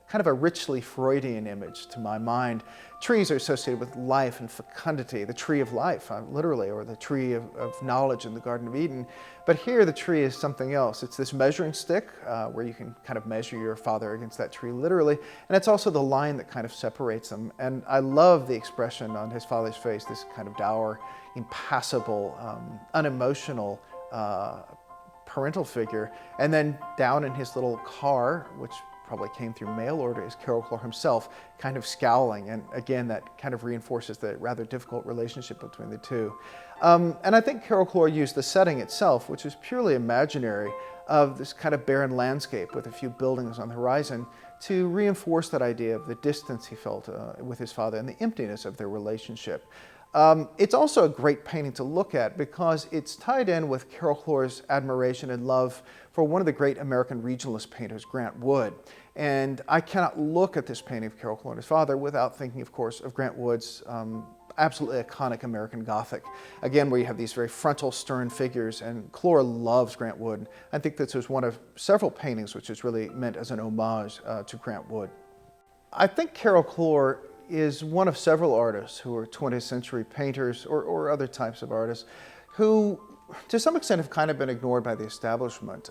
kind of a richly Freudian image to my mind. Trees are associated with life and fecundity, the tree of life, literally, or the tree of knowledge in the Garden of Eden. But here the tree is something else. It's this measuring stick where you can kind of measure your father against that tree literally, and it's also the line that kind of separates them. And I love the expression on his father's face, this kind of dour, impassible, unemotional parental figure. And then down in his little car, which probably came through mail order, is Carroll Cloar himself, kind of scowling. And again, that kind of reinforces the rather difficult relationship between the two. And I think Carroll Cloar used the setting itself, which is purely imaginary, of this kind of barren landscape with a few buildings on the horizon, to reinforce that idea of the distance he felt with his father and the emptiness of their relationship. It's also a great painting to look at because it's tied in with Carroll Cloar's admiration and love for one of the great American regionalist painters, Grant Wood. And I cannot look at this painting of Carroll Cloar and his father without thinking, of course, of Grant Wood's absolutely iconic American Gothic. Again, where you have these very frontal, stern figures, and Chlor loves Grant Wood. I think this was one of several paintings which is really meant as an homage to Grant Wood. I think Carroll Cloar is one of several artists who are 20th century painters or other types of artists who, to some extent, have kind of been ignored by the establishment.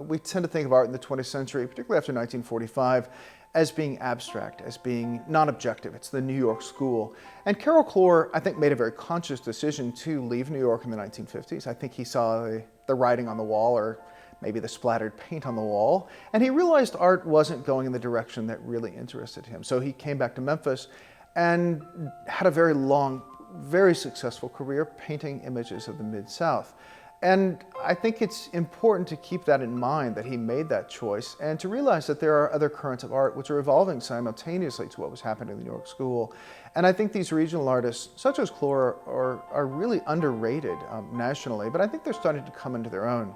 We tend to think of art in the 20th century, particularly after 1945, as being abstract, as being non-objective. It's the New York school. And Carroll Cloar, I think, made a very conscious decision to leave New York in the 1950s. I think he saw the writing on the wall, or maybe the splattered paint on the wall, and he realized art wasn't going in the direction that really interested him. So he came back to Memphis and had a very long, very successful career painting images of the Mid-South. And I think it's important to keep that in mind, that he made that choice, and to realize that there are other currents of art which are evolving simultaneously to what was happening in the New York School. And I think these regional artists, such as Chlor, are really underrated nationally, but I think they're starting to come into their own.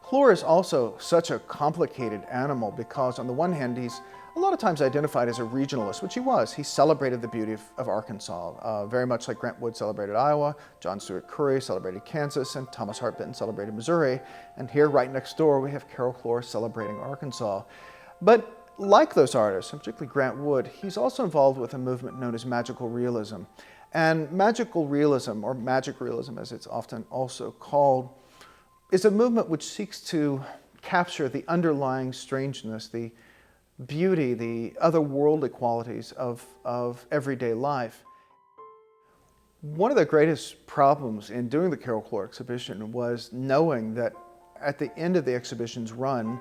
Chlor is also such a complicated animal because on the one hand, he's a lot of times identified as a regionalist, which he was. He celebrated the beauty of Arkansas, very much like Grant Wood celebrated Iowa, John Stuart Curry celebrated Kansas, and Thomas Hart Benton celebrated Missouri. And here, right next door, we have Carroll Cloar celebrating Arkansas. But like those artists, and particularly Grant Wood, he's also involved with a movement known as magical realism. And magical realism, or magic realism as it's often also called, is a movement which seeks to capture the underlying strangeness, the beauty, the otherworldly qualities of everyday life. One of the greatest problems in doing the Carroll Cloar exhibition was knowing that at the end of the exhibition's run,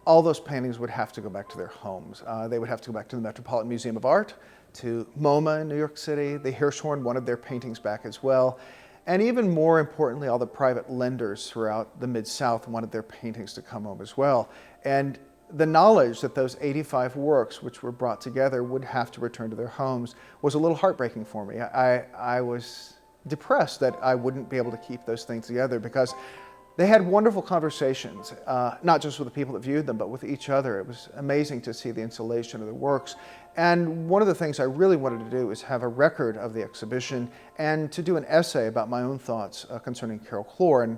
all those paintings would have to go back to their homes. They would have to go back to the Metropolitan Museum of Art, to MoMA in New York City. The Hirshhorn wanted their paintings back as well. And even more importantly, all the private lenders throughout the Mid-South wanted their paintings to come home as well. And the knowledge that those 85 works which were brought together would have to return to their homes was a little heartbreaking for me. I was depressed that I wouldn't be able to keep those things together because they had wonderful conversations, not just with the people that viewed them, but with each other. It was amazing to see the installation of the works. And one of the things I really wanted to do is have a record of the exhibition and to do an essay about my own thoughts concerning Carroll Cloar. And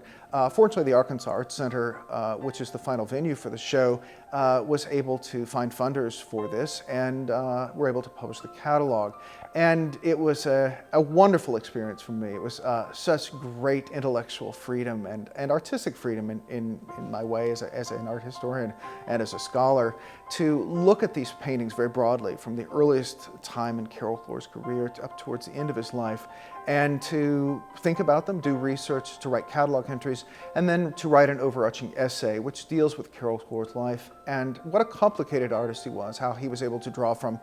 fortunately, the Arkansas Arts Center, which is the final venue for the show, was able to find funders for this and were able to publish the catalog. And it was a wonderful experience for me. It was such great intellectual freedom and artistic freedom in my way as an art historian and as a scholar to look at these paintings very broadly from the earliest time in Carroll Cloar's career up towards the end of his life, and to think about them, do research, to write catalog entries, and then to write an overarching essay which deals with Carroll Cloar's life and what a complicated artist he was, how he was able to draw from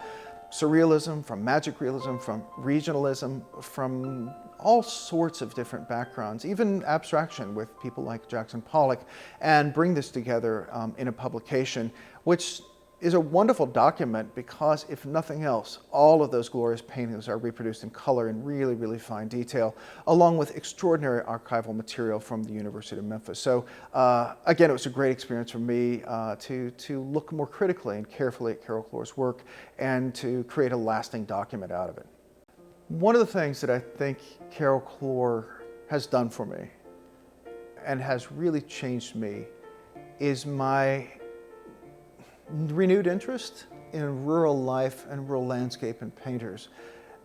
surrealism, from magic realism, from regionalism, from all sorts of different backgrounds, even abstraction with people like Jackson Pollock, and bring this together in a publication, which is a wonderful document because, if nothing else, all of those glorious paintings are reproduced in color in really, really fine detail, along with extraordinary archival material from the University of Memphis. So again, it was a great experience for me to look more critically and carefully at Carroll Cloar's work and to create a lasting document out of it. One of the things that I think Carroll Cloar has done for me and has really changed me is my renewed interest in rural life and rural landscape and painters.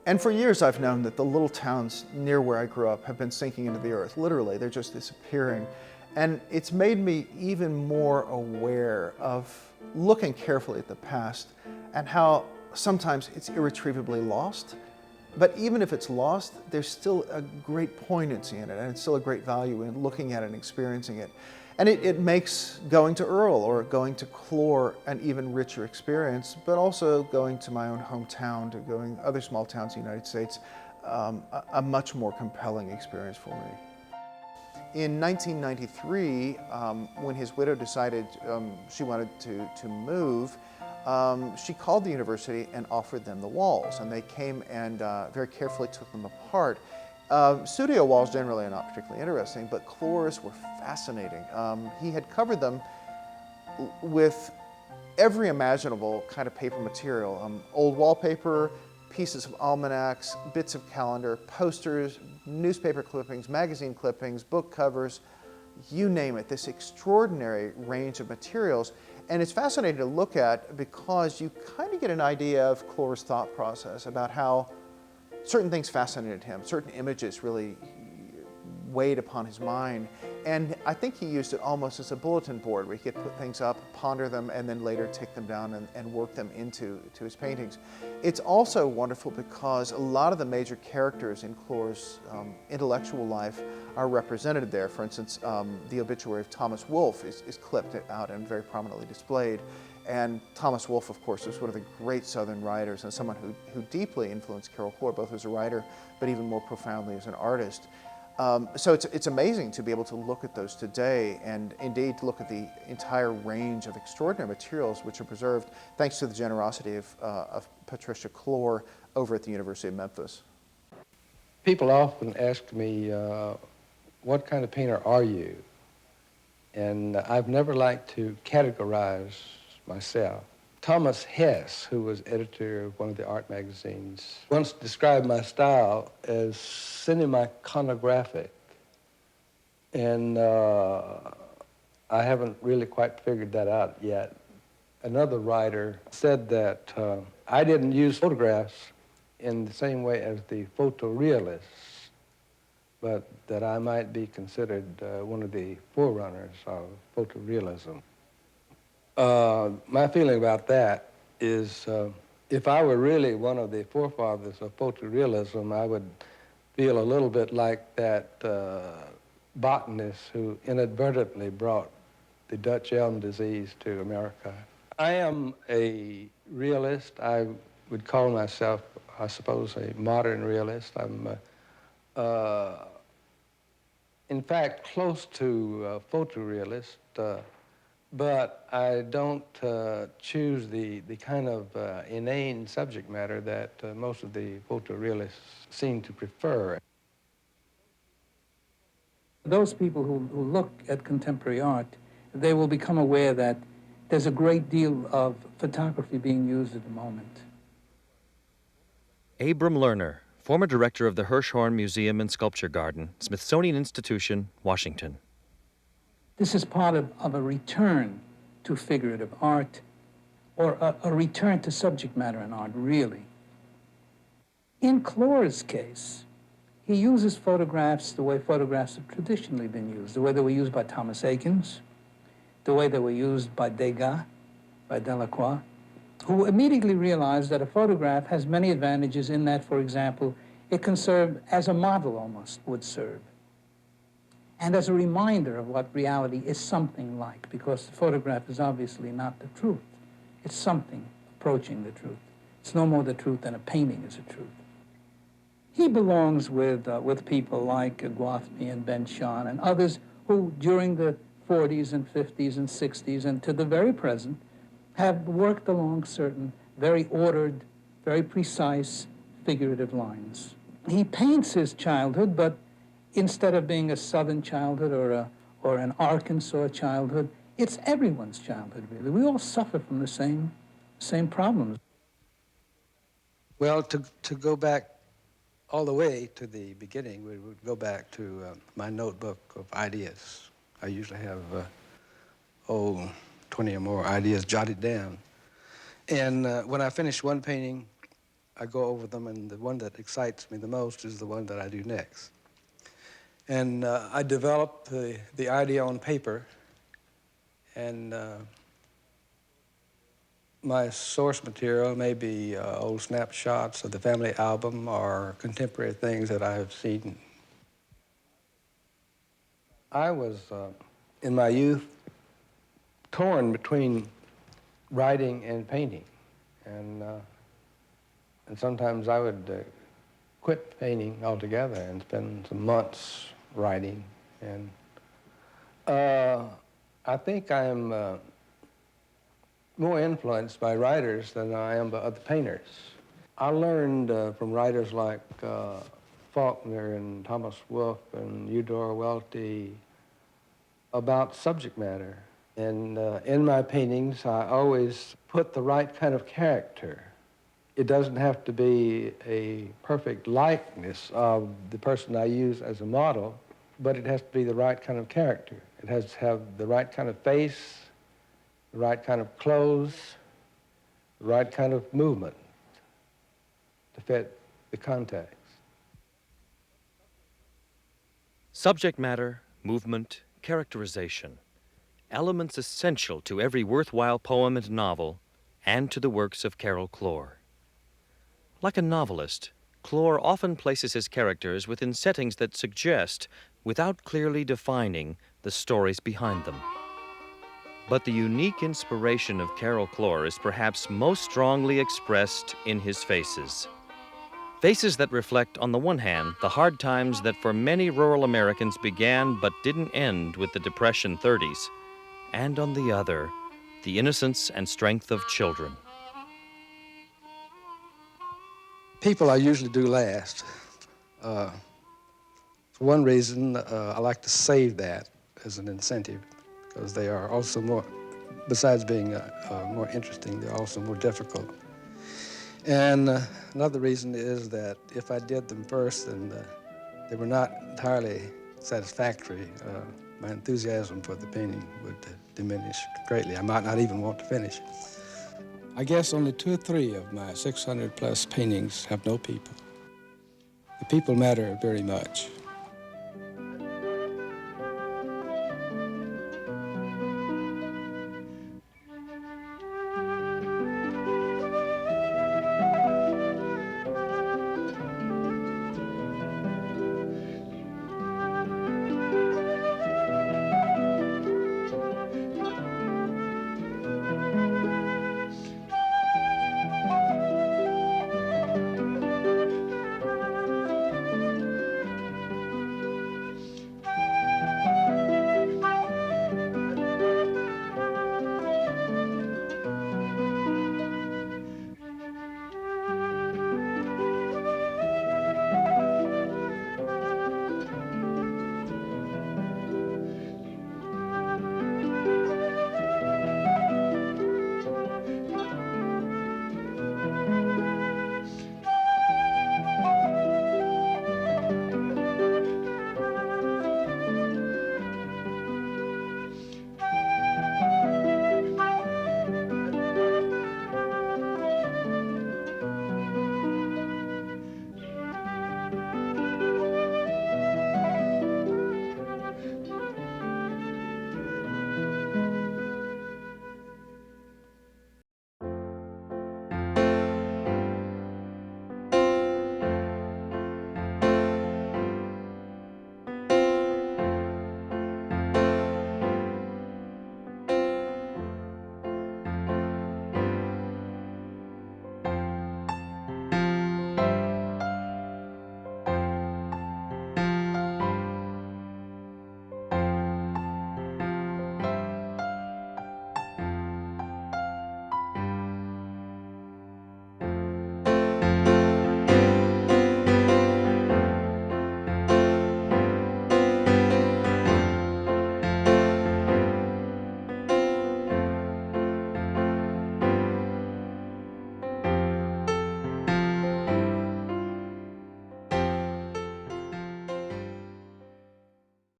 And for years I've known that the little towns near where I grew up have been sinking into the earth. Literally, they're just disappearing. And it's made me even more aware of looking carefully at the past and how sometimes it's irretrievably lost. But even if it's lost, there's still a great poignancy in it, and it's still a great value in looking at it and experiencing it. And it makes going to Earle or going to Chlor an even richer experience, but also going to my own hometown, to going other small towns in the United States, a much more compelling experience for me. In 1993, when his widow decided she wanted to move, she called the university and offered them the walls, and they came and very carefully took them apart. Studio walls generally are not particularly interesting, but Chlor's were fascinating. He had covered them with every imaginable kind of paper material, old wallpaper, pieces of almanacs, bits of calendar, posters, newspaper clippings, magazine clippings, book covers, you name it, this extraordinary range of materials. And it's fascinating to look at because you kind of get an idea of Chlor's thought process about how certain things fascinated him, certain images really weighed upon his mind. And I think he used it almost as a bulletin board where he could put things up, ponder them, and then later take them down and work them into his paintings. It's also wonderful because a lot of the major characters in Chlor's intellectual life are represented there. For instance, the obituary of Thomas Wolfe is clipped out and very prominently displayed. And Thomas Wolfe, of course, was one of the great Southern writers and someone who deeply influenced Carroll Cloar, both as a writer, but even more profoundly as an artist. So it's amazing to be able to look at those today, and indeed to look at the entire range of extraordinary materials which are preserved thanks to the generosity of Patricia Chlor over at the University of Memphis. People often ask me, what kind of painter are you? And I've never liked to categorize myself. Thomas Hess, who was editor of one of the art magazines, once described my style as cinema-iconographic. And I haven't really quite figured that out yet. Another writer said that I didn't use photographs in the same way as the photorealists, but that I might be considered one of the forerunners of photorealism. My feeling about that is if I were really one of the forefathers of photorealism, I would feel a little bit like that botanist who inadvertently brought the Dutch elm disease to America. I am a realist. I would call myself, I suppose, a modern realist. I'm, in fact, close to a photorealist, but I don't choose the kind of inane subject matter that most of the photorealists seem to prefer. Those people who look at contemporary art, they will become aware that there's a great deal of photography being used at the moment. Abram Lerner, former director of the Hirshhorn Museum and Sculpture Garden, Smithsonian Institution, Washington. This is part of a return to figurative art, or a return to subject matter in art, really. In Chlor's case, he uses photographs the way photographs have traditionally been used, the way they were used by Thomas Eakins, the way they were used by Degas, by Delacroix, who immediately realized that a photograph has many advantages in that, for example, it can serve as a model almost would serve, and as a reminder of what reality is something like, because the photograph is obviously not the truth. It's something approaching the truth. It's no more the truth than a painting is the truth. He belongs with people like Guathmy and Ben Shahn and others who, during the 40s and 50s and 60s and to the very present, have worked along certain very ordered, very precise figurative lines. He paints his childhood, but instead of being a Southern childhood or an Arkansas childhood, it's everyone's childhood, really. We all suffer from the same problems. Well, to go back all the way to the beginning, we would go back to my notebook of ideas. I usually have, 20 or more ideas jotted down. And when I finish one painting, I go over them, and the one that excites me the most is the one that I do next. And I develop the idea on paper, and my source material may be old snapshots of the family album or contemporary things that I have seen. I was, in my youth, torn between writing and painting. And sometimes I would quit painting altogether and spend some months writing. And I think I'm more influenced by writers than I am by other painters. I learned from writers like Faulkner and Thomas Wolfe and Eudora Welty about subject matter. And in my paintings, I always put the right kind of character. It doesn't have to be a perfect likeness of the person I use as a model, but it has to be the right kind of character. It has to have the right kind of face, the right kind of clothes, the right kind of movement to fit the context. Subject matter, movement, characterization. Elements essential to every worthwhile poem and novel, and to the works of Carroll Cloar. Like a novelist, Chlor often places his characters within settings that suggest, without clearly defining, the stories behind them. But the unique inspiration of Carroll Cloar is perhaps most strongly expressed in his faces. Faces that reflect, on the one hand, the hard times that for many rural Americans began but didn't end with the Depression 30s, and on the other, the innocence and strength of children. People I usually do last. For one reason, I like to save that as an incentive, because they are also more, besides being more interesting, they're also more difficult. And another reason is that if I did them first and they were not entirely satisfactory, my enthusiasm for the painting would diminish greatly. I might not even want to finish. I guess only 2 or 3 of my 600 plus paintings have no people. The people matter very much.